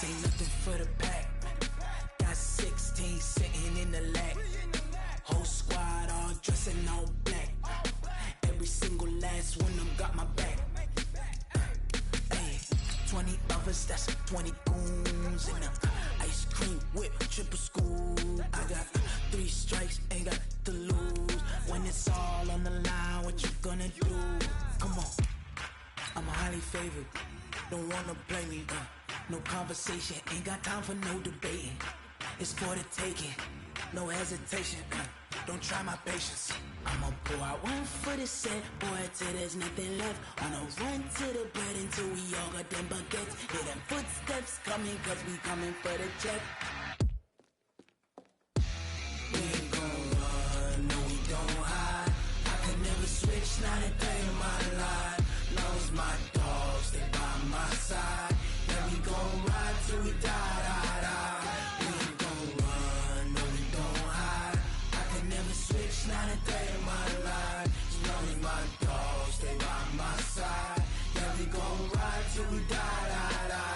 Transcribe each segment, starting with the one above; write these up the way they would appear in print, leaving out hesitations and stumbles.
This ain't nothing for the pack. Got 16 sitting in the lag. Whole squad all dressing all black. Every single last one of them got my back. 20 of us, that's 20 goons in them. Ice cream whip, triple scoop. I got 3 strikes, ain't got to lose. When it's all on the line, what you gonna do? Come on, I'm highly favored. Don't wanna play me, no conversation, ain't got time for no debating. It's for the taking, no hesitation. Don't try my patience. I'ma pour out one for the set, boy, till there's nothing left. Wanna run to the bread until we all got them baguettes. Hear them footsteps coming, cause we coming for the check. We ain't gon' run, no we don't hide. I could never switch, not a day in my life. Long as my dogs stay by my side. Yeah, we gon' ride till we die, die, die. We ain't gon' run, no we don't hide. I could never switch, not a day in my life. As long as my dogs stay by my side. Yeah, we gon' ride till we die, die, die.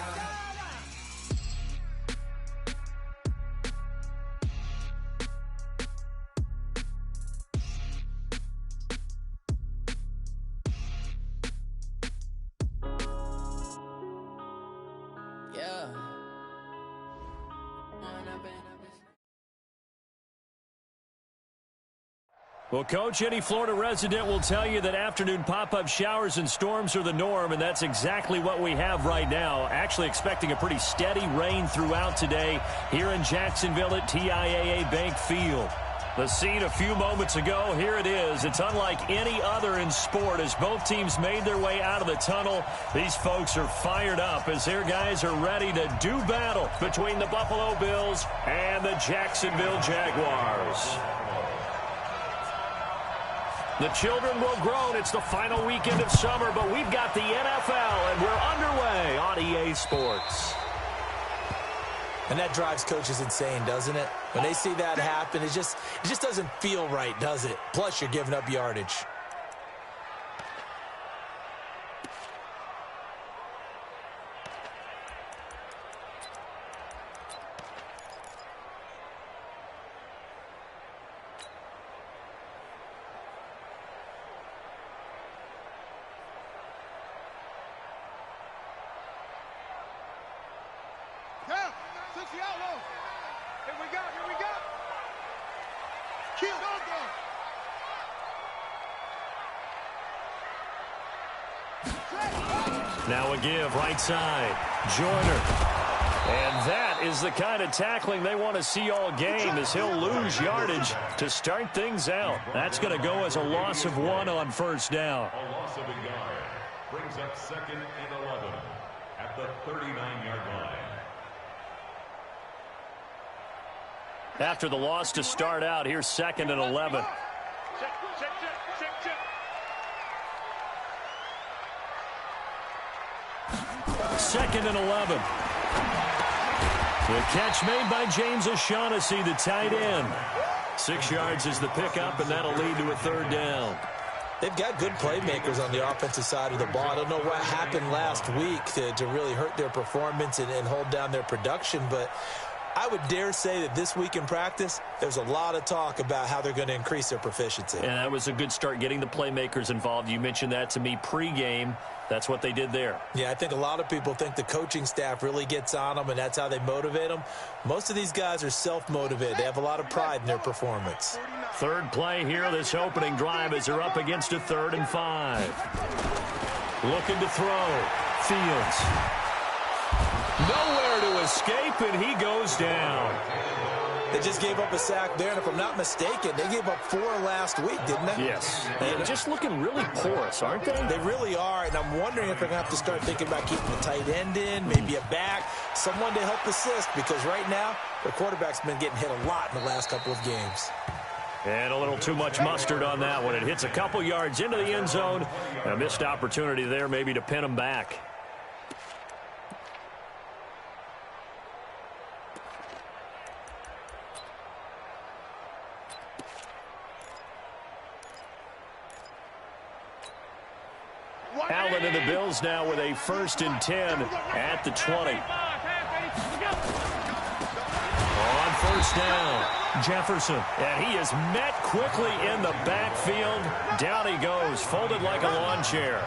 Well, Coach, any Florida resident will tell you that afternoon pop-up showers and storms are the norm, and that's exactly what we have right now. Actually expecting a pretty steady rain throughout today here in Jacksonville at TIAA Bank Field. The scene a few moments ago, here it is. It's unlike any other in sport as both teams made their way out of the tunnel. These folks are fired up as their guys are ready to do battle between the Buffalo Bills and the Jacksonville Jaguars. The children will groan. It's the final weekend of summer, but we've got the NFL, and we're underway on EA Sports. And that drives coaches insane, doesn't it? When they see that happen, it just doesn't feel right, does it? Plus, you're giving up yardage. Now a give, right side. Joyner. And that is the kind of tackling they want to see all game as he'll lose yardage to start things out. That's going to go as a loss of 1 on first down. A loss of a yard brings up 2nd and 11 at the 39-yard line. After the loss to start out, here's 2nd and 11. Second and 11. The catch made by James O'Shaughnessy, the tight end. 6 yards is the pickup, and that'll lead to a 3rd down. They've got good playmakers on the offensive side of the ball. I don't know what happened last week to really hurt their performance and hold down their production, but I would dare say that this week in practice, there's a lot of talk about how they're going to increase their proficiency. And that was a good start, getting the playmakers involved. You mentioned that to me pregame. That's what they did there. Yeah, I think a lot of people think the coaching staff really gets on them, and that's how they motivate them. Most of these guys are self-motivated. They have a lot of pride in their performance. 3rd play here, this opening drive, as they're up against a 3rd and 5. Looking to throw. Fields. Nowhere to escape, and he goes down. They just gave up a sack there, and if I'm not mistaken, they gave up 4 last week, didn't they? Yes. And just looking really porous, aren't they? They really are, and I'm wondering if they're going to have to start thinking about keeping the tight end in, maybe a back, someone to help assist, because right now, their quarterback's been getting hit a lot in the last couple of games. And a little too much mustard on that one. It hits a couple yards into the end zone. A missed opportunity there maybe to pin him back. Allen and the Bills now with a 1st and 10 at the 20. first down. Jefferson, and he is met quickly in the backfield. Down he goes, folded like a lawn chair.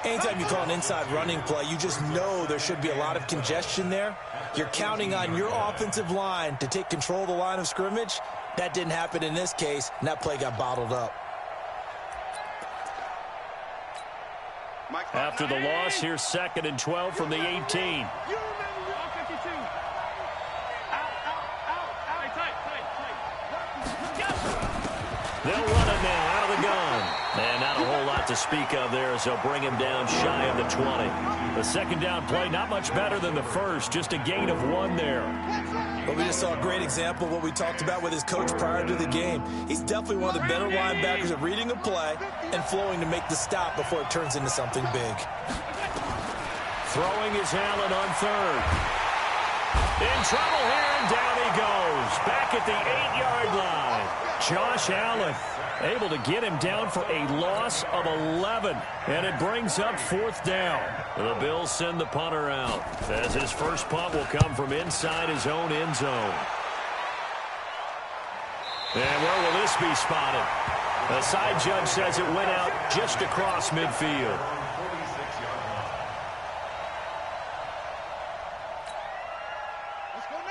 Anytime you call an inside running play, you just know there should be a lot of congestion there. You're counting on your offensive line to take control of the line of scrimmage. That didn't happen in this case, and that play got bottled up. After the loss, here's 2nd and 12 from the 18. They'll run it now out of the gun. And not a whole lot to speak of there as they'll bring him down shy of the 20. The second down play, not much better than the first, just a gain of 1 there. But we just saw a great example of what we talked about with his coach prior to the game. He's definitely one of the better linebackers at reading a play and flowing to make the stop before it turns into something big. Throwing is Allen on 3rd. In trouble here, and down he goes. Back at the 8-yard line. Josh Allen able to get him down for a loss of 11. And it brings up 4th down. The Bills send the punter out, as his first punt will come from inside his own end zone. And where will this be spotted? The side judge says it went out just across midfield.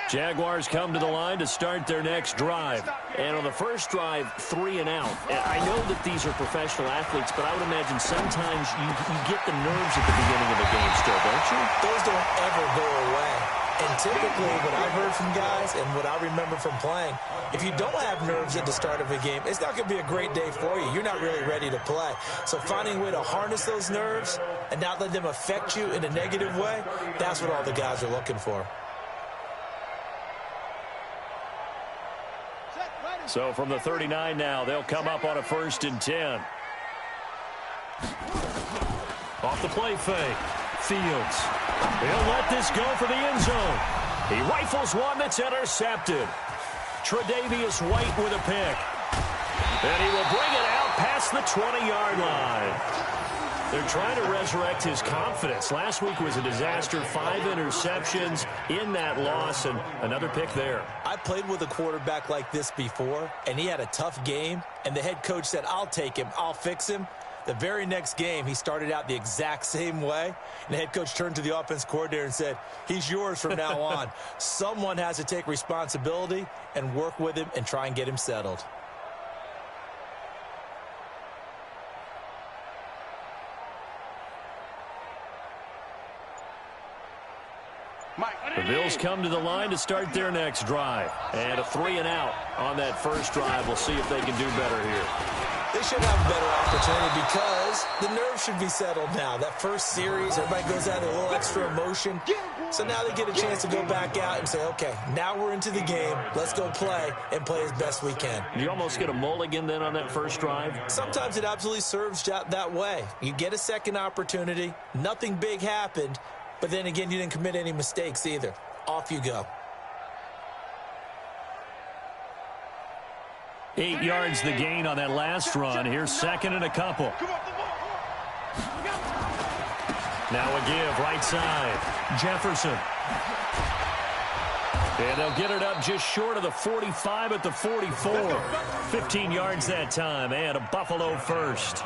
Jaguars come to the line to start their next drive. And on the first drive, 3 and out. And I know that these are professional athletes, but I would imagine sometimes you get the nerves at the beginning of the game still, don't you? Those don't ever go away. And typically what I've heard from guys and what I remember from playing, if you don't have nerves at the start of a game, it's not going to be a great day for you. You're not really ready to play. So finding a way to harness those nerves and not let them affect you in a negative way, that's what all the guys are looking for. So from the 39 now, they'll come up on a 1st and 10. Off the play fake. Fields. He'll let this go for the end zone. He rifles one that's intercepted. Tre'Davious White with a pick. And he will bring it out past the 20-yard line. They're trying to resurrect his confidence. Last week was a disaster. 5 interceptions in that loss, and another pick there. I played with a quarterback like this before, and he had a tough game, and the head coach said, I'll take him, I'll fix him. The very next game, he started out the exact same way, and the head coach turned to the offense coordinator and said, he's yours from now on. Someone has to take responsibility and work with him and try and get him settled. The Bills come to the line to start their next drive. And a 3 and out on that first drive. We'll see if they can do better here. They should have a better opportunity because the nerves should be settled now. That first series, everybody goes out with a little extra emotion. So now they get a chance to go back out and say, okay, now we're into the game. Let's go play and play as best we can. You almost get a mulligan then on that first drive? Sometimes it absolutely serves that way. You get a second opportunity. Nothing big happened. But then again, you didn't commit any mistakes either. Off you go. 8 yards the gain on that last run. Here's 2nd and a couple. Now a give right side. Jefferson. And they'll get it up just short of the 45 at the 44. 15 yards that time, and a Buffalo first.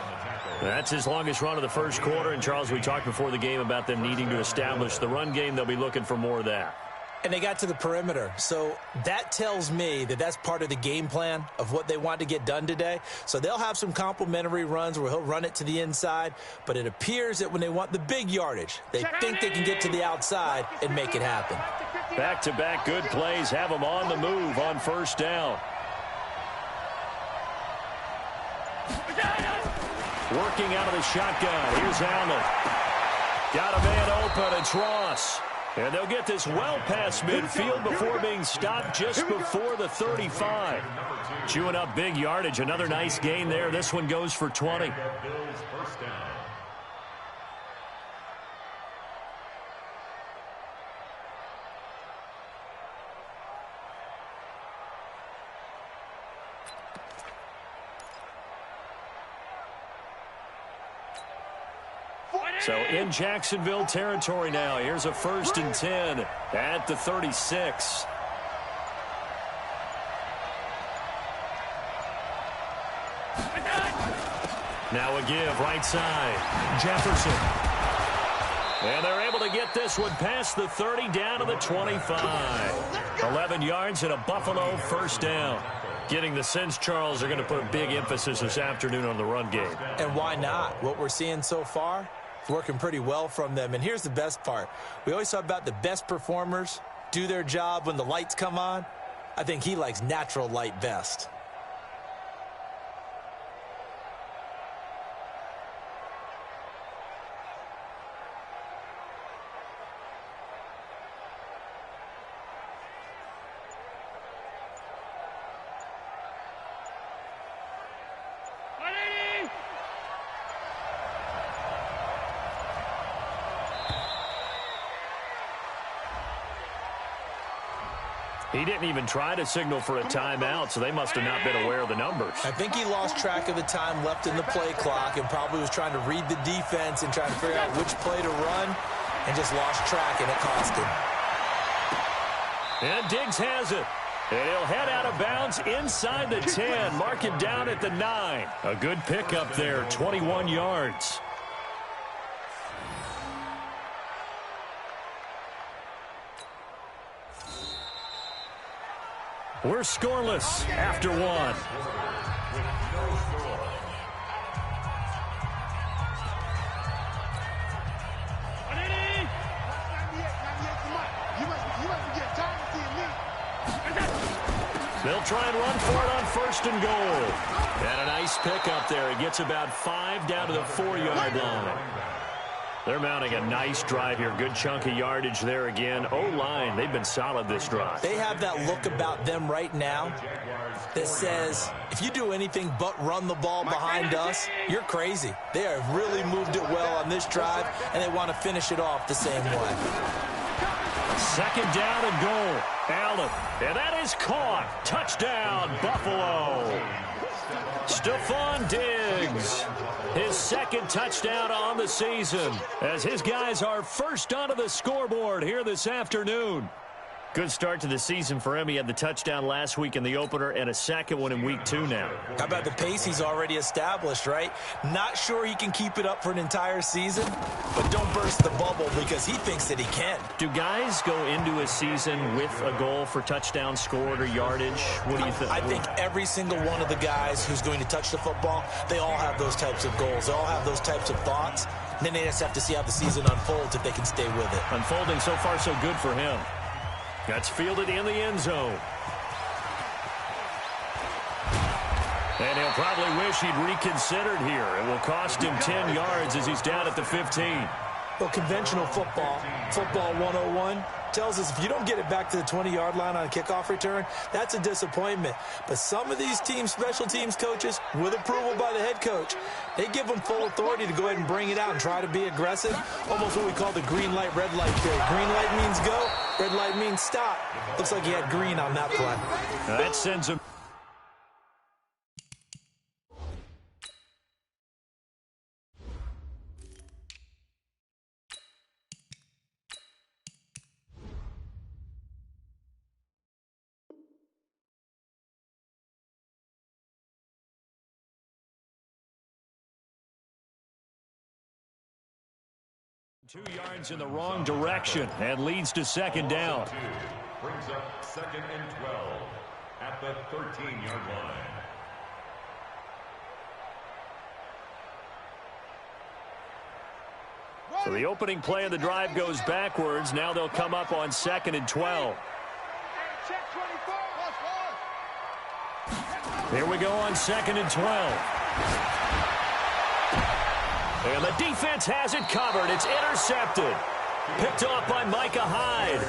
That's his longest run of the first quarter. And, Charles, we talked before the game about them needing to establish the run game. They'll be looking for more of that. And they got to the perimeter. So that tells me that that's part of the game plan of what they want to get done today. So they'll have some complimentary runs where he'll run it to the inside. But it appears that when they want the big yardage, they think they can get to the outside and make it happen. Back-to-back good plays have them on the move on first down. Working out of the shotgun. Here's Allen. Got a man open. It's Ross. And they'll get this well past midfield before being stopped just before the 35. Chewing up big yardage. Another nice gain there. This one goes for 20. So in Jacksonville territory now. Here's a 1st and 10 at the 36. Now a give right side. Jefferson. And they're able to get this one past the 30 down to the 25. 11 yards and a Buffalo first down. Getting the sense, Charles, are going to put a big emphasis this afternoon on the run game. And why not? What we're seeing so far, it's working pretty well from them. And here's the best part. We always talk about the best performers do their job when the lights come on. I think he likes natural light best. He didn't even try to signal for a timeout, so they must have not been aware of the numbers. I think he lost track of the time left in the play clock and probably was trying to read the defense and trying to figure out which play to run and just lost track, and it cost him. And Diggs has it. And he'll head out of bounds inside the 10. Mark him down at the 9. A good pickup there, 21 yards. We're scoreless after one. They'll try and run for it on first and goal. And a nice pickup there. He gets about 5 down to the 4-yard line. They're mounting a nice drive here. Good chunk of yardage there again. O-line, they've been solid this drive. They have that look about them right now that says, if you do anything but run the ball behind us, you're crazy. They have really moved it well on this drive, and they want to finish it off the same way. Second down and goal. Allen, and that is caught. Touchdown, Buffalo. Stephon Diggs, his second touchdown on the season, as his guys are first onto the scoreboard here this afternoon. Good start to the season for him. He had the touchdown last week in the opener and a second one in week 2 now. How about the pace he's already established, right? Not sure he can keep it up for an entire season, but don't burst the bubble because he thinks that he can. Do guys go into a season with a goal for touchdown scored or yardage? What do you think? I think every single one of the guys who's going to touch the football, they all have those types of goals. They all have those types of thoughts. And then they just have to see how the season unfolds if they can stay with it. Unfolding so far so good for him. That's fielded in the end zone. And he'll probably wish he'd reconsidered here. It will cost him 10 yards as he's down at the 15. Well, conventional football 101, tells us if you don't get it back to the 20-yard line on a kickoff return, that's a disappointment. But some of these teams, special teams coaches, with approval by the head coach, they give them full authority to go ahead and bring it out and try to be aggressive, almost what we call the green light, red light theory. Green light means go, red light means stop. Looks like he had green on that play. That sends him. Two yards in the wrong direction and leads to second down. Brings up second and 12 at the 13-yard line. So the opening play of the drive goes backwards. Now they'll come up on second and 12. Here we go on second and 12. And the defense has it covered. It's intercepted. Picked off by Micah Hyde.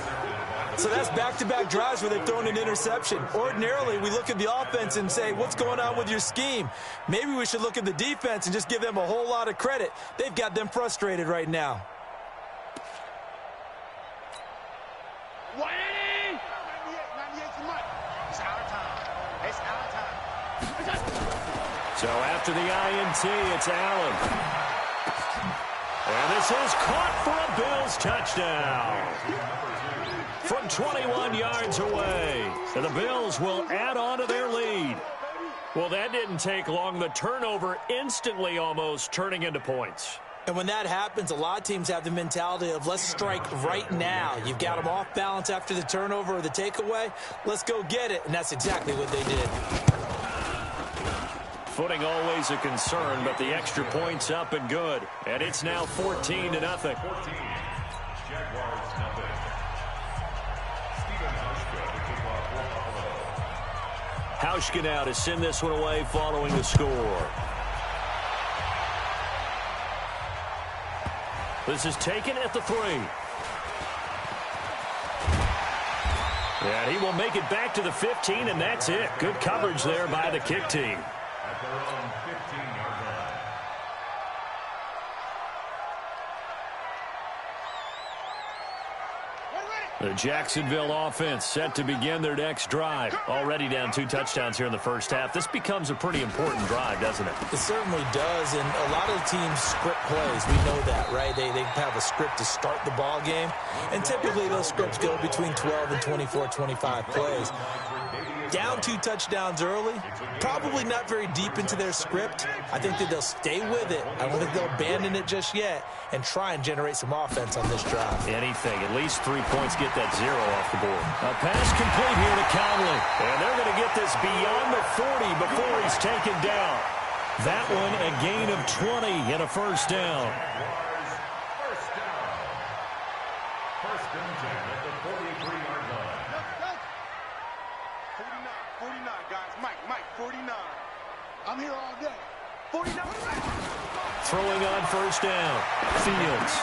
So that's back-to-back drives where they've thrown an interception. Ordinarily, we look at the offense and say, what's going on with your scheme? Maybe we should look at the defense and just give them a whole lot of credit. They've got them frustrated right now. So after the INT, it's Allen. And this is caught for a Bills touchdown. From 21 yards away. And the Bills will add on to their lead. Well, that didn't take long. The turnover instantly almost turning into points. And when that happens, a lot of teams have the mentality of let's strike right now. You've got them off balance after the turnover or the takeaway. Let's go get it. And that's exactly what they did. Footing always a concern, but the extra point's up and good. And it's now 14-0. 14. Jaguars, nothing. Hauschka now to send this one away following the score. This is taken at the 3. And he will make it back to the 15, and that's it. Good coverage there by the kick team. At their own 15-yard line. The Jacksonville offense set to begin their next drive. Already down 2 touchdowns here in the first half. This becomes a pretty important drive, doesn't it? It certainly does, and a lot of teams script plays. We know that, right? They have a script to start the ball game, and typically those scripts go between 12 and 24, 25 plays. Down 2 touchdowns early, probably not very deep into their script. I think that they'll stay with it. I don't think they'll abandon it just yet and try and generate some offense on this drive. Anything. At least 3 points, get that 0 off the board. A pass complete here to Conley. And they're going to get this beyond the 40 before he's taken down. That one a gain of 20 and a first down. First and 10 at the 43-yard line. 49, guys. Mike, 49. I'm here all day. 49. Throwing on first down. Fields.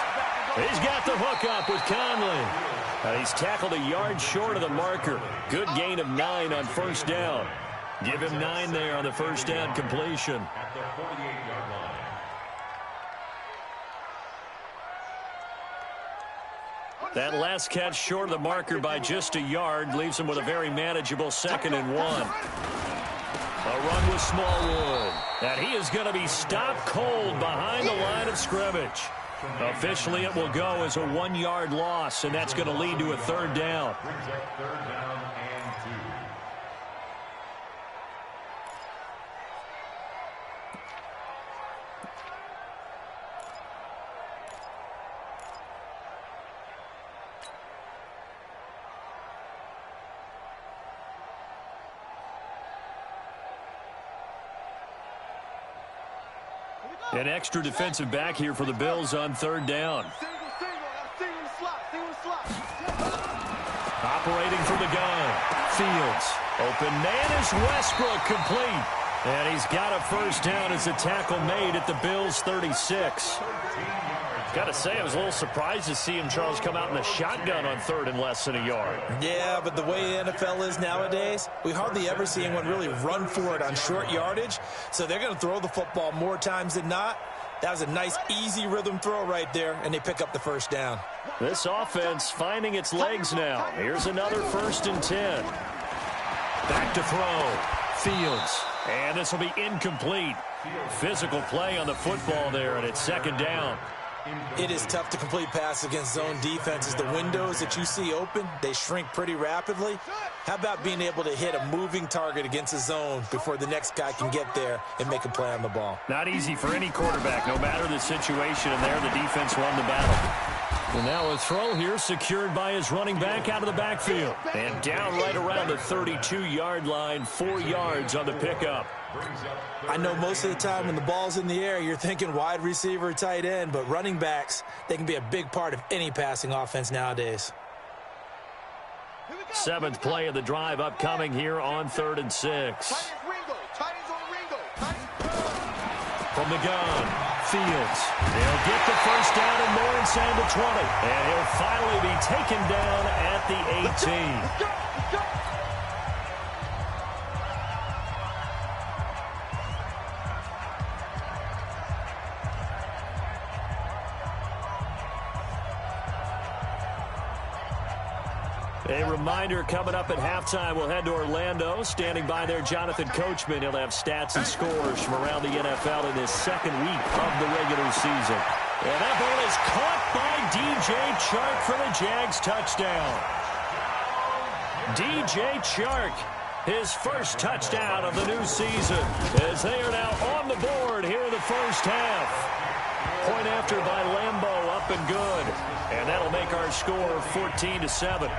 He's got the hook up with Conley. He's tackled a yard short of the marker. Good gain of 9 on first down. Give him 9 there on the first down completion. At the 48-yard line. That last catch short of the marker by just a yard leaves him with a very manageable 2nd and 1. A run with Smallwood. And he is going to be stopped cold behind the line of scrimmage. Officially, it will go as a 1-yard loss, and that's going to lead to a 3rd down. Brings up 3rd down and 2. An extra defensive back here for the Bills on 3rd down. Operating from the gun. Fields. Open man is Westbrook, complete. And he's got a first down as a tackle made at the Bills' 36. Got to say, I was a little surprised to see him, Charles, come out in the shotgun on 3rd and less than a yard. Yeah, but the way the NFL is nowadays, we hardly ever see anyone really run for it on short yardage. So they're going to throw the football more times than not. That was a nice, easy rhythm throw right there, and they pick up the first down. This offense finding its legs now. Here's another 1st and 10. Back to throw. Fields. And this will be incomplete. Physical play on the football there, and it's 2nd down. It is tough to complete passes against zone defenses. The windows that you see open, they shrink pretty rapidly. How about being able to hit a moving target against a zone before the next guy can get there and make a play on the ball? Not easy for any quarterback, no matter the situation, and there the defense won the battle. And now a throw here secured by his running back out of the backfield. And down right around the 32-yard line, 4 yards on the pickup. I know most of the time when the ball's in the air, you're thinking wide receiver, tight end, but running backs, they can be a big part of any passing offense nowadays. 7th play of the drive upcoming here on 3rd and 6. From the gun, Fields. He'll get the first down and more inside the 20. And he'll finally be taken down at the 18. A reminder, coming up at halftime, we'll head to Orlando. Standing by there, Jonathan Coachman. He'll have stats and scores from around the NFL in this 2nd week of the regular season. And that ball is caught by DJ Chark for the Jags touchdown. DJ Chark his first touchdown of the new season, as they are now on the board here in the first half. Point after by Lambeau, up and good. And that'll make our score 14-7.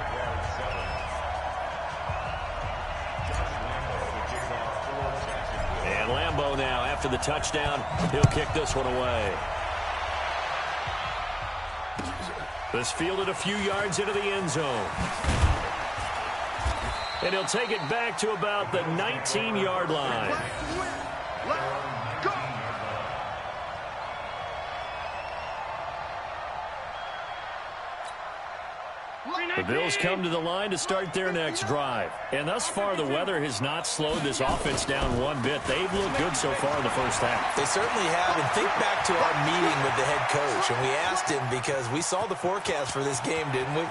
And Lambeau now, after the touchdown, he'll kick this one away. This fielded a few yards into the end zone. And he'll take it back to about the 19-yard line. The Bills come to the line to start their next drive. And thus far, the weather has not slowed this offense down one bit. They've looked good so far in the first half. They certainly have. And think back to our meeting with the head coach. And we asked him, because we saw the forecast for this game, didn't we?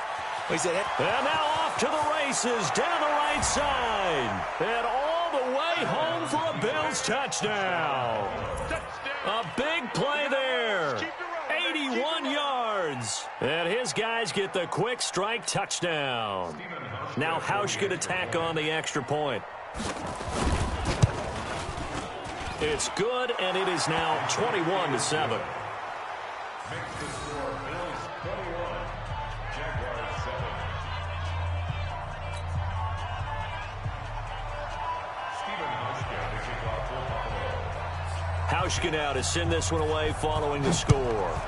We said, hey. And now off to the races down the right side. And all the way home for a Bills touchdown. A big play there. 81 yards. And his guys get the quick strike touchdown. Now Hausch could attack on the extra point. It's good, and it is now 21-7. Hauschka now to send this one away following the score.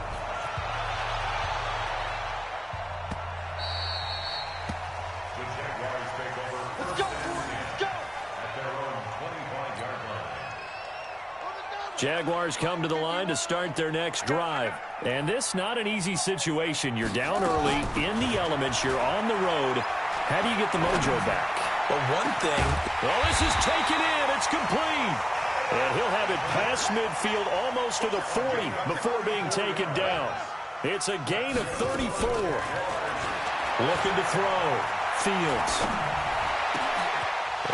Jaguars come to the line to start their next drive. And this not an easy situation. You're down early, in the elements, you're on the road. How do you get the mojo back? Well, one thing. Well, this is taken in. It's complete. And he'll have it past midfield almost to the 40 before being taken down. It's a gain of 34. Looking to throw. Fields.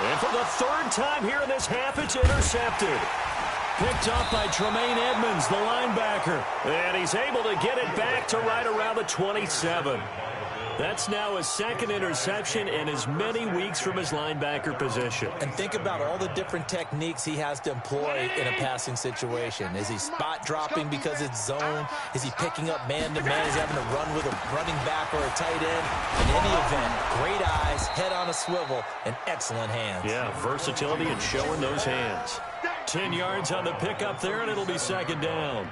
And for the third time here in this half, it's intercepted. Picked up by Tremaine Edmonds, the linebacker. And he's able to get it back to right around the 27. That's now his second interception in as many weeks from his linebacker position. And think about all the different techniques he has to employ in a passing situation. Is he spot dropping because it's zone? Is he picking up man-to-man? Is he having to run with a running back or a tight end? In any event, great eyes, head on a swivel, and excellent hands. Yeah, versatility and showing those hands. 10 yards on the pickup there, and it'll be second down.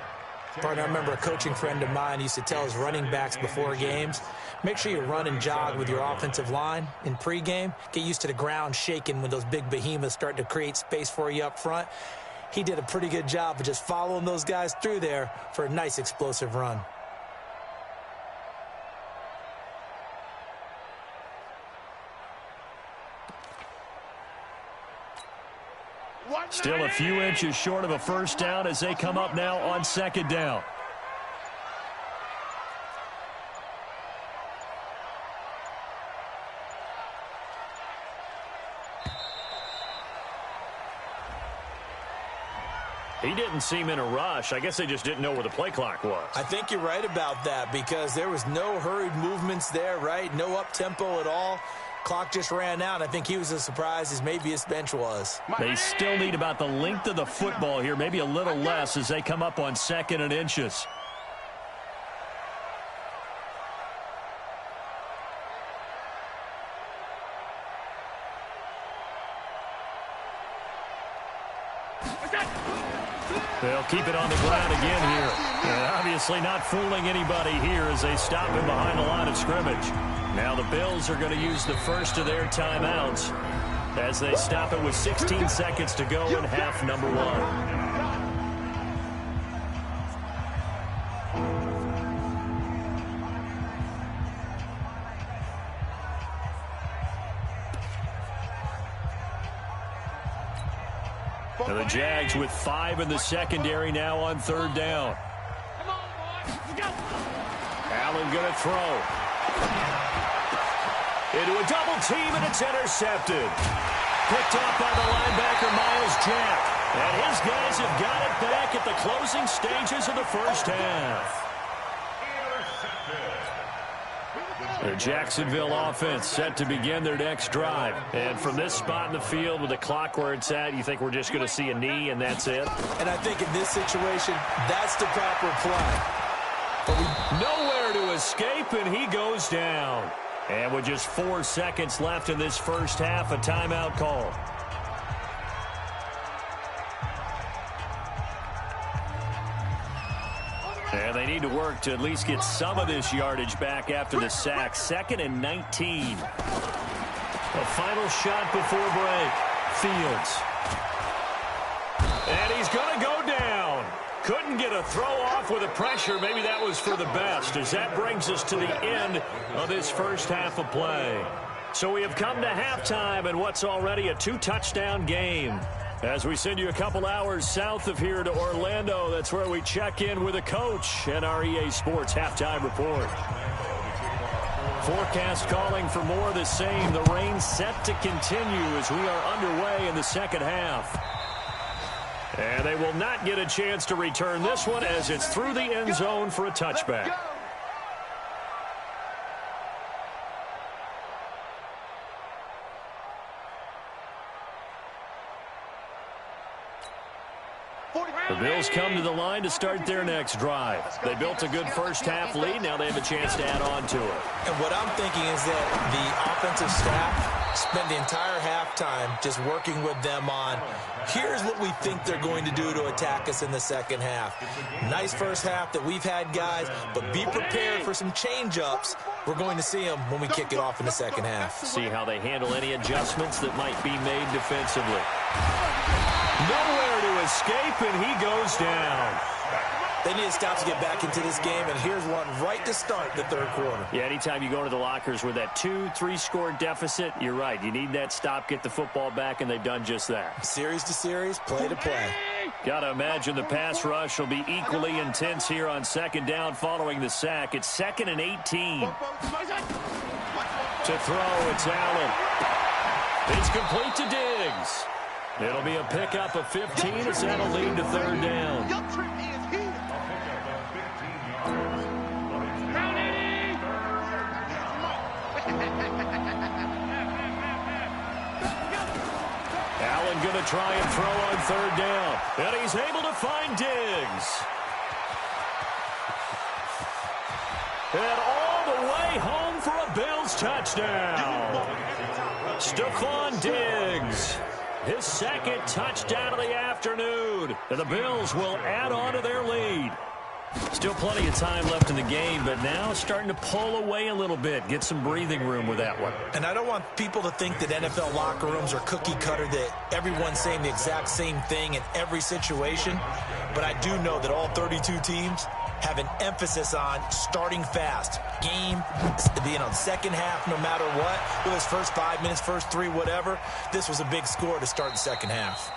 Partner, I remember a coaching friend of mine used to tell his running backs before games, make sure you run and jog with your offensive line in pregame. Get used to the ground shaking when those big behemoths start to create space for you up front. He did a pretty good job of just following those guys through there for a nice explosive run. Still a few inches short of a first down as they come up now on second down. He didn't seem in a rush. I guess they just didn't know where the play clock was. I think you're right about that because there was no hurried movements there, right? No up-tempo at all. Clock just ran out. I think he was as surprised as maybe his bench was. They still need about the length of the football here, maybe a little less as they come up on second and inches. They'll keep it on the ground again here. And obviously not fooling anybody here as they stop him behind the line of scrimmage. Now the Bills are going to use the first of their timeouts as they stop it with 16 seconds to go in half number one. Now the Jags with 5 in the secondary now on third down. Allen going to throw. Into a double team, and it's intercepted. Picked off by the linebacker, Miles Jack. And his guys have got it back at the closing stages of the first half. The Jacksonville offense set to begin their next drive. And from this spot in the field with the clock where it's at, you think we're just going to see a knee and that's it? And I think in this situation, that's the proper play. Nowhere to escape, and he goes down. And with just 4 seconds left in this first half, a timeout call. And they need to work to at least get some of this yardage back after the sack. 2nd and 19. A final shot before break. Fields. And he's going to go down. Couldn't get a throw off with the pressure. Maybe that was for the best, as that brings us to the end of this first half of play. So we have come to halftime in what's already a 2-touchdown game. As we send you a couple hours south of here to Orlando, that's where we check in with a coach and our EA Sports halftime report. Forecast calling for more of the same. The rain set to continue as we are underway in the second half. And they will not get a chance to return this one as it's through the end zone for a touchback. The Bills come to the line to start their next drive. They built a good first-half lead. Now they have a chance to add on to it. And what I'm thinking is that the offensive staff spent the entire halftime just working with them on, here's what we think they're going to do to attack us in the second half. Nice first half that we've had, guys, but be prepared for some change-ups. We're going to see them when we kick it off in the second half. See how they handle any adjustments that might be made defensively. Nowhere to escape, and he goes down. They need to stop to get back into this game, and here's one right to start the third quarter. Yeah, anytime you go to the lockers with that 2-3 score deficit, you're right. You need that stop, get the football back, and they've done just that. Series to series, play to play. Got to imagine the pass rush will be equally intense here on second down following the sack. It's 2nd and 18. To throw, it's Allen. It's complete to Diggs. It'll be a pickup of 15 as that'll lead to third down. Allen going to try and throw on third down. And he's able to find Diggs. And all the way home for a Bills touchdown. Stephon Diggs. His second touchdown of the afternoon. And the Bills will add on to their lead. Still plenty of time left in the game, but now it's starting to pull away a little bit. Get some breathing room with that one. And I don't want people to think that NFL locker rooms are cookie cutter, that everyone's saying the exact same thing in every situation. But I do know that all 32 teams have an emphasis on starting fast. Game, second half, no matter what. Whether it's first 5 minutes, first 3, whatever. This was a big score to start the second half.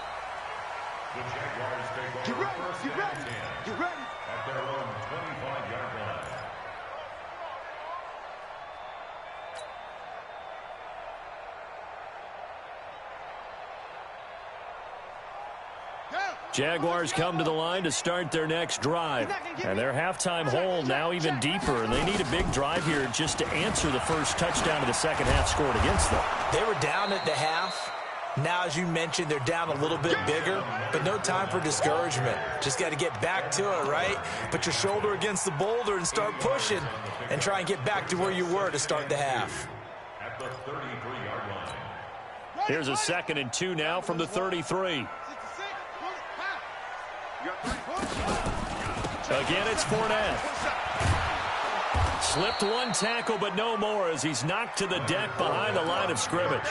Get ready, get ready, get ready. At their own 25-yard line. Jaguars come to the line to start their next drive. And their halftime hole now even deeper. And they need a big drive here just to answer the first touchdown of the second half scored against them. They were down at the half. Now, as you mentioned, they're down a little bit bigger, but no time for discouragement. Just got to get back to it, right? Put your shoulder against the boulder and start pushing and try and get back to where you were to start the half. At the 33-yard line. Here's a 2nd and 2 now from the 33. Again, it's Fournette. Slipped one tackle, but no more as he's knocked to the deck behind the line of scrimmage.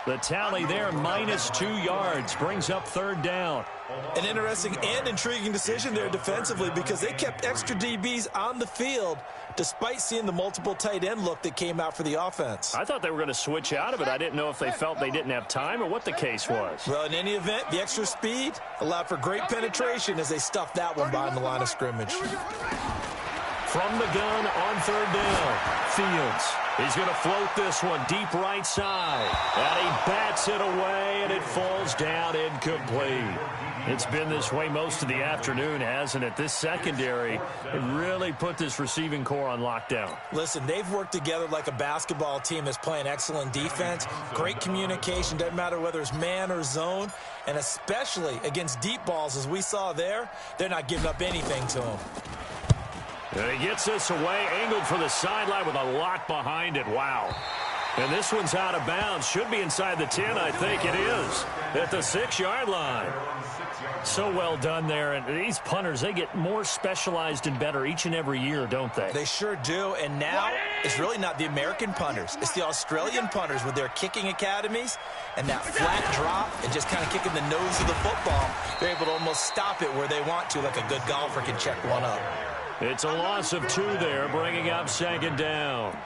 The tally there, -2 yards, brings up third down. An interesting and intriguing decision there defensively because they kept extra DBs on the field despite seeing the multiple tight end look that came out for the offense. I thought they were going to switch out of it. I didn't know if they felt they didn't have time or what the case was. Well, in any event, the extra speed allowed for great penetration as they stuffed that one behind the line of scrimmage. From the gun on third down. Fields. He's going to float this one deep right side. And he bats it away, and it falls down incomplete. It's been this way most of the afternoon, hasn't it? This secondary really put this receiving core on lockdown. Listen, they've worked together like a basketball team that's playing excellent defense. Great communication, doesn't matter whether it's man or zone. And especially against deep balls, as we saw there, they're not giving up anything to them. And he gets this away, angled for the sideline with a lot behind it. Wow. And this one's out of bounds. Should be inside the 10, I think it is, at the 6-yard line. So well done there. And these punters, they get more specialized and better each and every year, don't they? They sure do. And now it's really not the American punters. It's the Australian punters with their kicking academies and that flat drop and just kind of kicking the nose of the football. They're able to almost stop it where they want to, like a good golfer can check one up. It's a loss of 2 there, bringing up second down.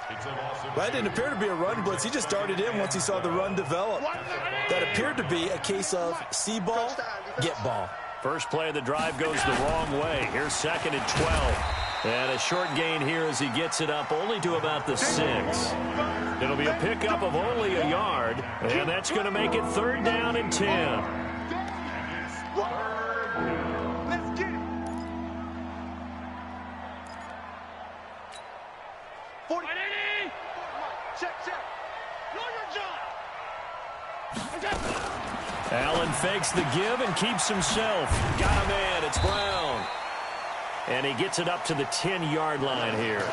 That didn't appear to be a run blitz. He just started in once he saw the run develop. That appeared to be a case of see ball, get ball. First play of the drive goes the wrong way. Here's 2nd and 12. And a short gain here as he gets it up only to about the 6. It'll be a pickup of only a yard, and that's going to make it 3rd down and 10. Allen fakes the give and keeps himself. Got a man. It's Brown. And he gets it up to the 10-yard line here.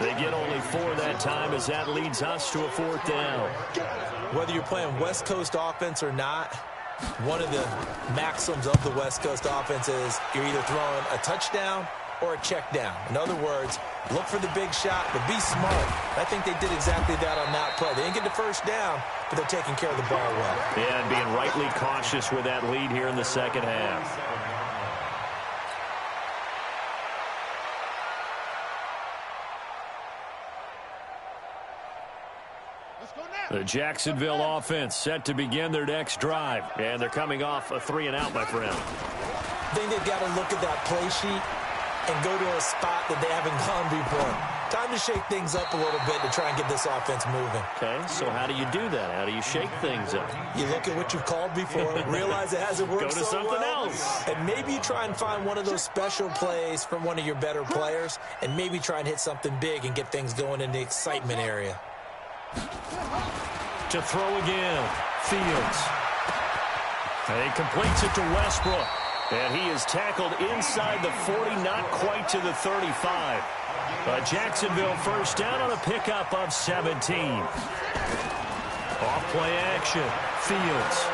They get only 4 that time as that leads us to a 4th down. Whether you're playing West Coast offense or not, one of the maxims of the West Coast offense is you're either throwing a touchdown or a check down. In other words, look for the big shot, but be smart. I think they did exactly that on that play. They didn't get the first down, but they're taking care of the ball well. Yeah, and being rightly cautious with that lead here in the second half. The Jacksonville offense set to begin their next drive, and they're coming off a 3-and-out, my friend. I think they've got to look at that play sheet and go to a spot that they haven't gone before. Time to shake things up a little bit to try and get this offense moving. Okay, so how do you do that? How do you shake things up? You look at what you've called before, realize it hasn't worked so well. Go to something else. And maybe you try and find one of those special plays from one of your better players, and maybe try and hit something big and get things going in the excitement area. To throw again, Fields. And he completes it to Westbrook. And he is tackled inside the 40, not quite to the 35. Jacksonville first down on a pickup of 17. Off play action, Fields.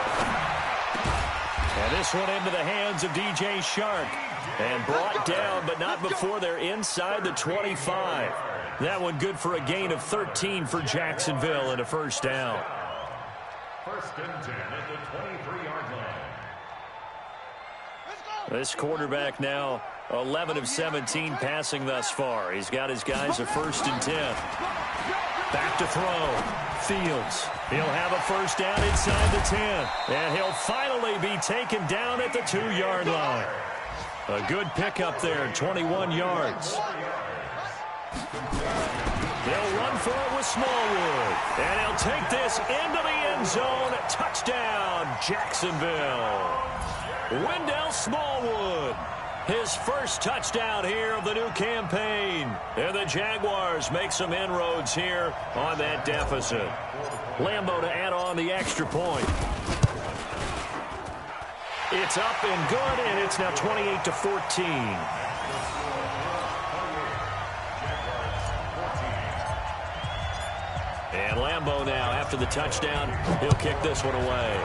And this one into the hands of DJ Shark. And brought down, but not before they're inside the 25. That one good for a gain of 13 for Jacksonville and a first down. 1st and 10 at the 23-yard line. This quarterback now 11 of 17 passing thus far. He's got his guys a 1st and 10. Back to throw. Fields. He'll have a first down inside the 10. And he'll finally be taken down at the 2-yard line. A good pickup there, 21 yards. They'll run for it with Smallwood. And he'll take this into the end zone. Touchdown, Jacksonville. Wendell Smallwood. His first touchdown here of the new campaign. And the Jaguars make some inroads here on that deficit. Lambeau to add on the extra point. It's up and good, and it's now 28-14. And Lambeau now, after the touchdown, he'll kick this one away.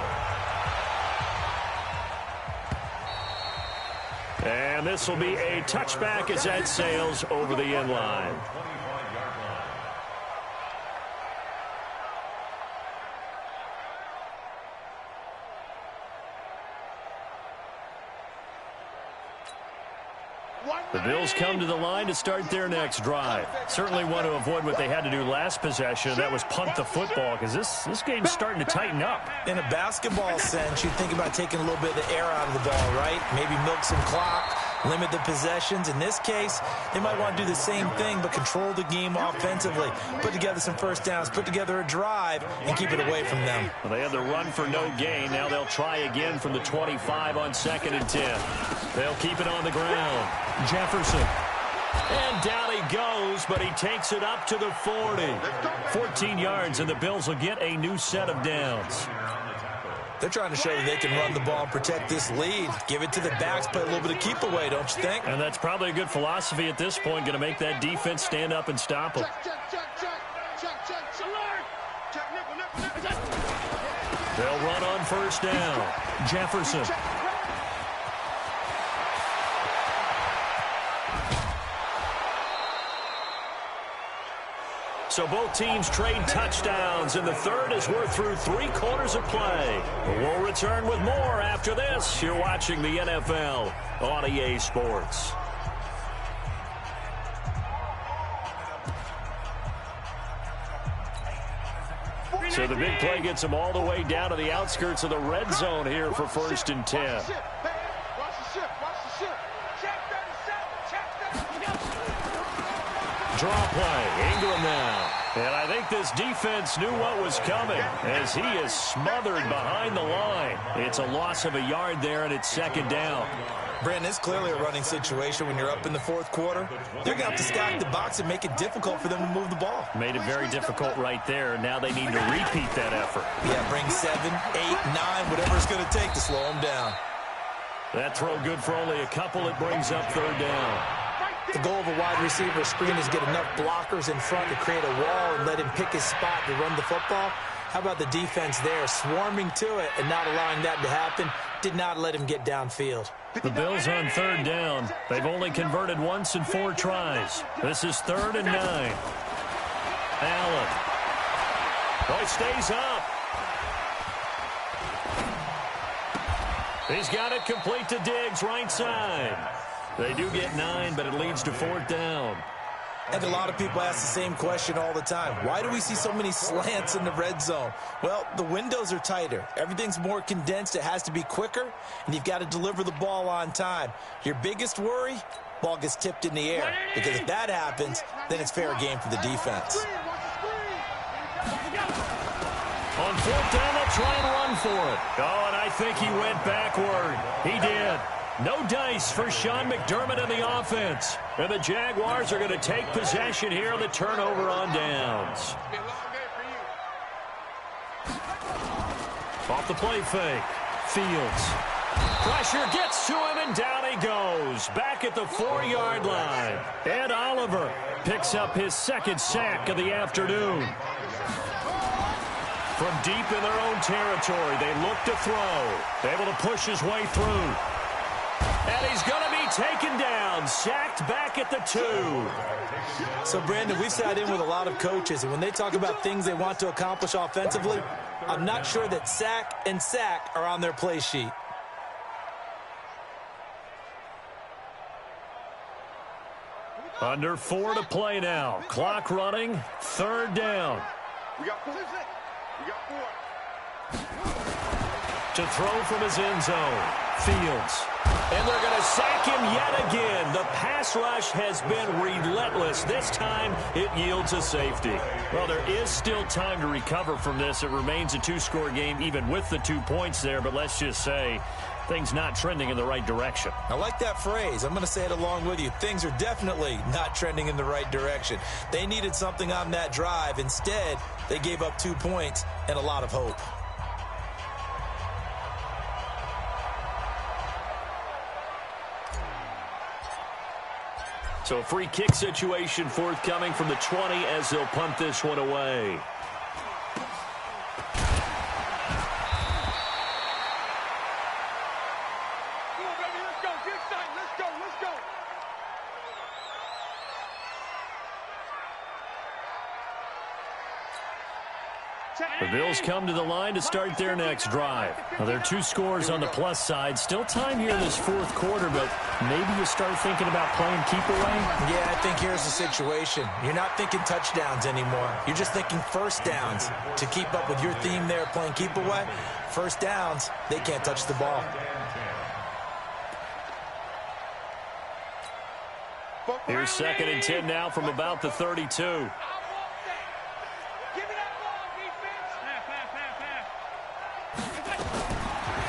And this will be a touchback as that sails over the end line. The Bills come to the line to start their next drive. Certainly want to avoid what they had to do last possession. That was punt the football, because this game's starting to tighten up. In a basketball sense, you think about taking a little bit of the air out of the ball, right? Maybe milk some clock, limit the possessions. In this case, they might want to do the same thing, but control the game offensively. Put together some first downs, put together a drive, and keep it away from them. Well, they had the run for no gain. Now they'll try again from the 25 on 2nd and 10. They'll keep it on the ground. Jefferson. And down he goes, but he takes it up to the 40. 14 yards, and the Bills will get a new set of downs. They're trying to show that they can run the ball and protect this lead. Give it to the backs, play a little bit of keep away, don't you think? And that's probably a good philosophy at this point, going to make that defense stand up and stop them. They'll run on first down. Jefferson. So both teams trade touchdowns, and the third as we're through 3 quarters of play. We'll return with more after this. You're watching the NFL on EA Sports. So the big play gets them all the way down to the outskirts of the red zone here for 1st and 10. Draw play. Ingram now. And I think this defense knew what was coming as he is smothered behind the line. It's a loss of a yard there, and it's 2nd down. Brandon, it's clearly a running situation when you're up in the 4th quarter. They're going to have to stack the box and make it difficult for them to move the ball. Made it very difficult right there. Now they need to repeat that effort. Yeah, bring 7, 8, 9, whatever it's going to take to slow them down. That throw good for only a couple. It brings up 3rd down. The goal of a wide receiver screen is get enough blockers in front to create a wall and let him pick his spot to run the football. How about the defense there, swarming to it and not allowing that to happen? Did not let him get downfield. The Bills on 3rd down. They've only converted once in 4 tries. This is 3rd and 9. Allen. Oh, he stays up. He's got it complete to Diggs, right side. They do get 9, but it leads to 4th down. And a lot of people ask the same question all the time. Why do we see so many slants in the red zone? Well, the windows are tighter. Everything's more condensed. It has to be quicker, and you've got to deliver the ball on time. Your biggest worry, ball gets tipped in the air. Because if that happens, then it's fair game for the defense. On 4th down, they'll try and run for it. Oh, and I think he went backward. He did. No dice for Sean McDermott and the offense. And the Jaguars are going to take possession here on the turnover on downs. Off the play fake. Fields. Pressure gets to him, and down he goes. Back at the 4-yard line. And Oliver picks up his 2nd sack of the afternoon. From deep in their own territory, they look to throw. Able to push his way through. And he's going to be taken down, sacked back at the 2. So, Brandon, we've sat in with a lot of coaches, and when they talk about things they want to accomplish offensively, I'm not sure that sack and sack are on their play sheet. Under 4 to play now. Clock running, 3rd down. We got 4. We got 4. To throw from his end zone. Fields. And they're going to sack him yet again. The pass rush has been relentless. This time, it yields a safety. Well, there is still time to recover from this. It remains a 2-score game, even with the 2 points there. But let's just say, things not trending in the right direction. I like that phrase. I'm going to say it along with you. Things are definitely not trending in the right direction. They needed something on that drive. Instead, they gave up 2 points and a lot of hope. So a free kick situation forthcoming from the 20 as they'll punt this one away. Come on, baby, let's go. Get excited. Let's go. Let's go. The Bills come to the line to start their next drive. Now, there are 2 scores on the plus side. Still time here in this 4th quarter, but maybe you start thinking about playing keep away? Yeah, I think here's the situation. You're not thinking touchdowns anymore. You're just thinking first downs. To keep up with your theme there, playing keep away, first downs, they can't touch the ball. Here's 2nd and 10 now from about the 32.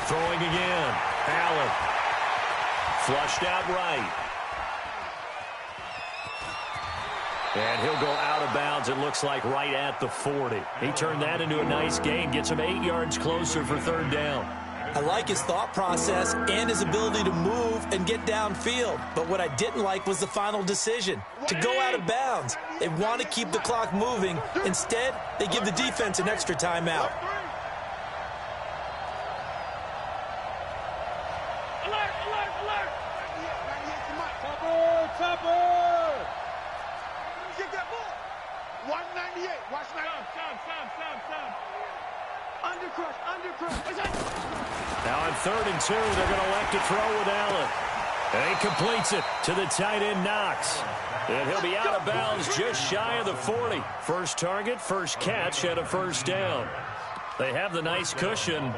Throwing again. Allen. Flushed out right. And he'll go out of bounds, it looks like, right at the 40. He turned that into a nice gain. Gets him 8 yards closer for 3rd down. I like his thought process and his ability to move and get downfield. But what I didn't like was the final decision, to go out of bounds. They want to keep the clock moving. Instead, they give the defense an extra timeout. Now on 3rd and 2, they're going to elect to throw with Allen. And he completes it to the tight end, Knox. And he'll be out of bounds just shy of the 40. First target, first catch at a 1st down. They have the nice cushion.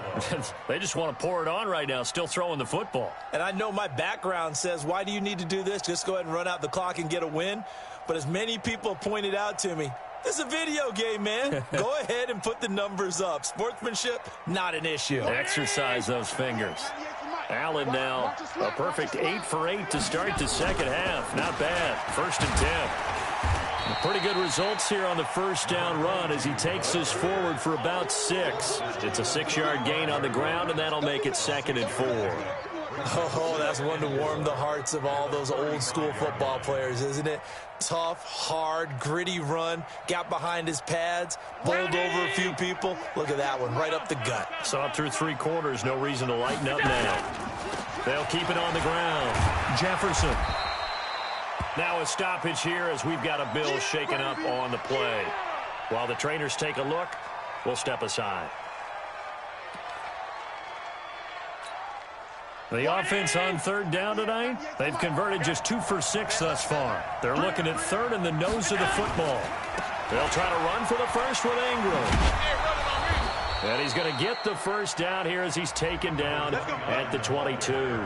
They just want to pour it on right now, still throwing the football. And I know my background says, why do you need to do this? Just go ahead and run out the clock and get a win. But as many people pointed out to me, this is a video game, man. Go ahead and put the numbers up. Sportsmanship, not an issue. Exercise those fingers. Allen now a perfect 8 for 8 to start the 2nd half. Not bad. 1st and 10. Pretty good results here on the 1st down run as he takes us forward for about 6. It's a 6-yard gain on the ground, and that'll make it 2nd and 4. Oh, that's one to warm the hearts of all those old school football players, isn't it? Tough, hard, gritty run, got behind his pads, bowled over a few people. Look at that one, right up the gut. Saw it through 3 quarters, no reason to lighten up now. They'll keep it on the ground. Jefferson. Now a stoppage here as we've got a Bill shaken up on the play. While the trainers take a look, we'll step aside. The offense on 3rd down tonight, they've converted just 2 for 6 thus far. They're looking at 3rd in the nose of the football. They'll try to run for the first with Ingram. And he's going to get the 1st down here as he's taken down at the 22.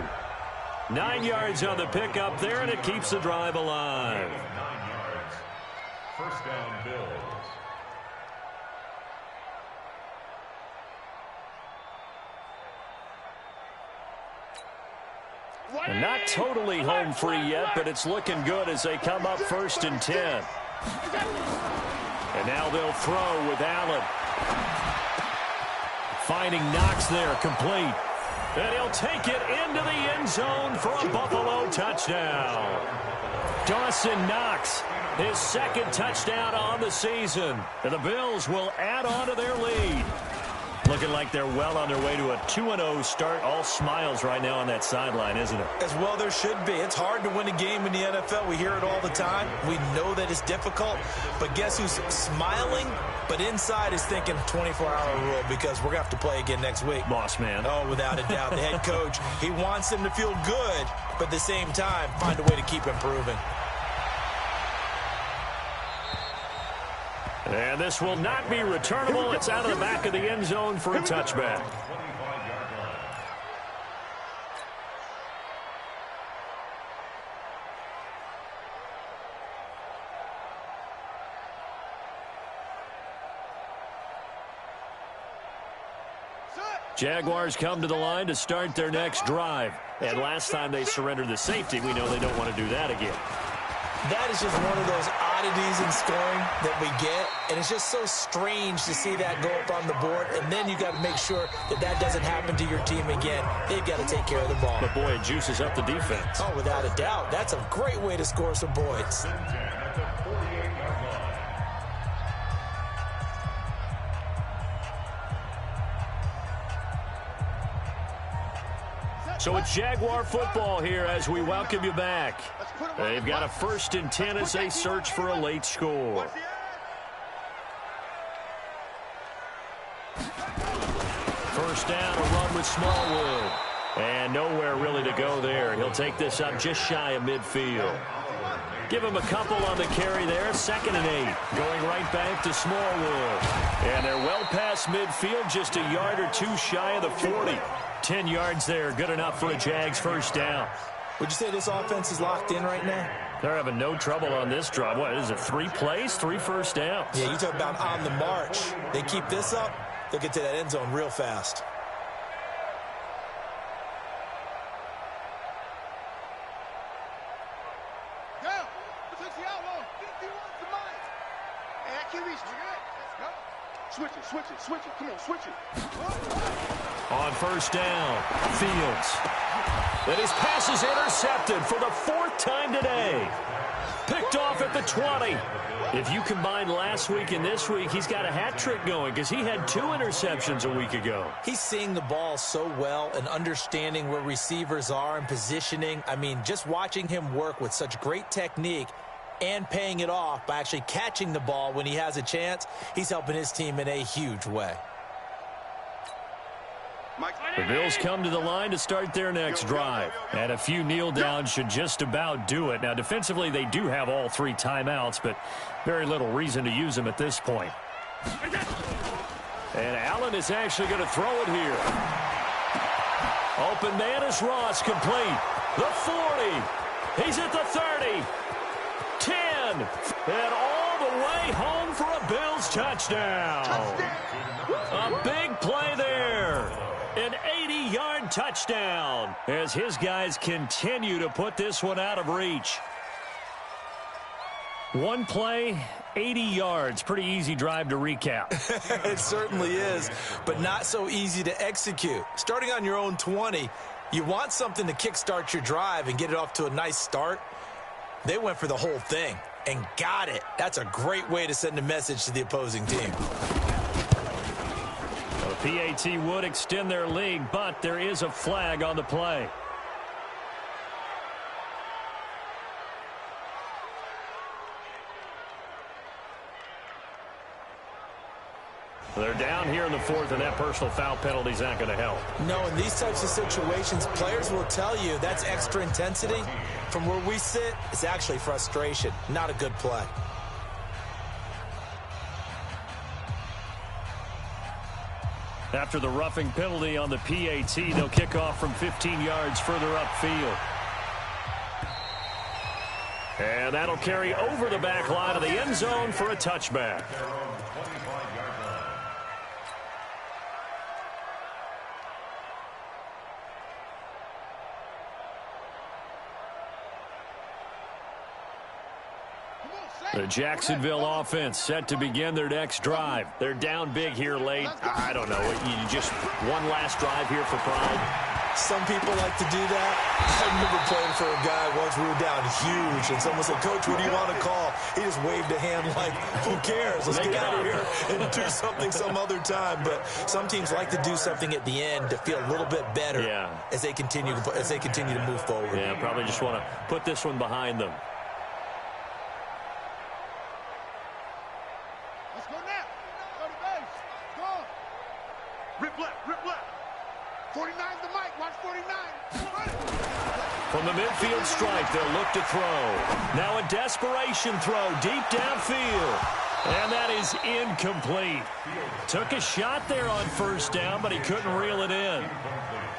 9 yards on the pickup there, and it keeps the drive alive. 9 yards. 1st down, Bills. And not totally home free yet, but it's looking good as they come up 1st and 10. And now they'll throw with Allen. Finding Knox there, complete. And he'll take it into the end zone for a Buffalo touchdown. Dawson Knox, his 2nd touchdown on the season. And the Bills will add on to their lead. Looking like they're well on their way to a 2-0 start. All smiles right now on that sideline, isn't it? As well there should be. It's hard to win a game in the NFL. We hear it all the time. We know that it's difficult. But guess who's smiling? But inside is thinking 24-hour rule because we're going to have to play again next week. Boss man. Oh, without a doubt. The head coach, he wants them to feel good, but at the same time, find a way to keep improving. And this will not be returnable. It's out of the back of the end zone for a touchback. Jaguars come to the line to start their next drive. And last time they surrendered the safety, we know they don't want to do that again. That is just one of those oddities in scoring that we get, and it's just so strange to see that go up on the board, and then you got to make sure that that doesn't happen to your team again. They've got to take care of the ball. But, boy, it juices up the defense. Oh, without a doubt. That's a great way to score some points. So it's Jaguar football here as we welcome you back. They've got a 1st and 10 as they search for a late score. First down, a run with Smallwood. And nowhere really to go there. He'll take this up just shy of midfield. Give him a couple on the carry there. 2nd and 8. Going right back to Smallwood. And they're well past midfield, just a yard or two shy of the 40. 10 yards there, good enough for a Jags 1st down. Would you say this offense is locked in right now? They're having no trouble on this drive. What is it, 3 plays, 3 first downs? Yeah, you talk about on the march. They keep this up, they'll get to that end zone real fast. Switch it. Come on, switch it. On first down, Fields. And his pass is intercepted for the 4th time today. Picked off at the 20. If you combine last week and this week, he's got a hat trick going because he had 2 interceptions a week ago. He's seeing the ball so well and understanding where receivers are and positioning. I mean, just watching him work with such great technique and paying it off by actually catching the ball when he has a chance, he's helping his team in a huge way. The Bills come to the line to start their next drive. And a few kneel downs should just about do it. Now, defensively, they do have all 3 timeouts, but very little reason to use them at this point. And Allen is actually going to throw it here. Open man is Ross, complete. The 40. He's at the 30. 10. And all the way home for a Bills touchdown. A big play there. An 80-yard touchdown as his guys continue to put this one out of reach. 1 play, 80 yards. Pretty easy drive to recap. It certainly is, but not so easy to execute. Starting on your own 20, you want something to kickstart your drive and get it off to a nice start. They went for the whole thing and got it. That's a great way to send a message to the opposing team. PAT would extend their lead, but there is a flag on the play. They're down here in the 4th, and that personal foul penalty is not going to help. No, in these types of situations, players will tell you that's extra intensity. From where we sit, it's actually frustration, not a good play. After the roughing penalty on the PAT, they'll kick off from 15 yards further upfield. And that'll carry over the back line of the end zone for a touchback. The Jacksonville offense set to begin their next drive. They're down big here late. I don't know. You just one last drive here for pride. Some people like to do that. I remember playing for a guy once. We were down huge, and someone said, "Coach, what do you want to call?" He just waved a hand like, "Who cares? Let's get out of here and do something some other time." But some teams like to do something at the end to feel a little bit better as they continue to move forward. Yeah, probably just want to put this one behind them. From the midfield stripe, they'll look to throw. Now a desperation throw deep downfield. And that is incomplete. Took a shot there on first down, but he couldn't reel it in.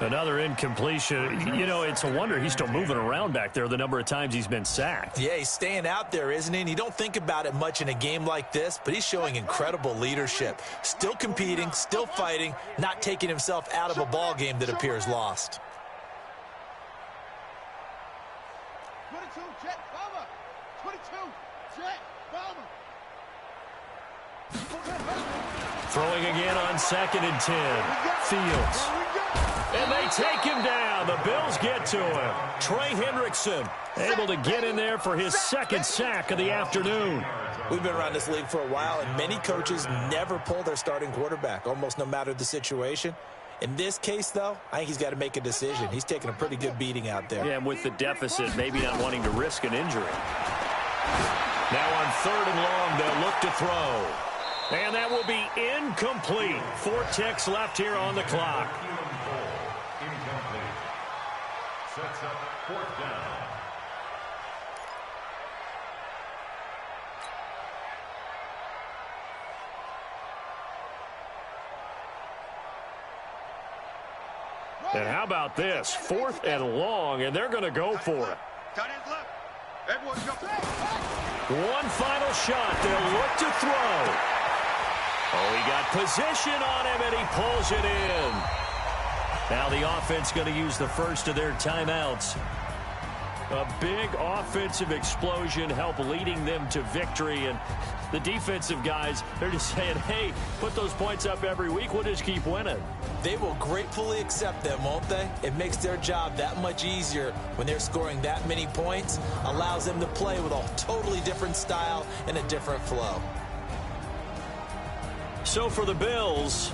Another incompletion. You know, it's a wonder he's still moving around back there the number of times he's been sacked. Yeah, he's staying out there, isn't he? And you don't think about it much in a game like this, but he's showing incredible leadership. Still competing, still fighting, not taking himself out of a ball game that appears lost. Throwing again on 2nd and 10. Fields. And they take him down. The Bills get to him. Trey Hendrickson able to get in there for his 2nd sack of the afternoon. We've been around this league for a while, and many coaches never pull their starting quarterback, almost no matter the situation. In this case, though, I think he's got to make a decision. He's taking a pretty good beating out there. Yeah, and with the deficit, maybe not wanting to risk an injury. Now on 3rd and long, they'll look to throw. And that will be incomplete. 4 ticks left here on the clock. Incomplete. Sets up 4th down. And how about this? 4th and long, and they're going to go for it. One final shot. They'll look to throw. Oh, he got position on him, and he pulls it in. Now the offense going to use the first of their timeouts. A big offensive explosion help leading them to victory. And the defensive guys, they're just saying, hey, put those points up every week. We'll just keep winning. They will gratefully accept them, won't they? It makes their job that much easier when they're scoring that many points. Allows them to play with a totally different style and a different flow. So for the Bills,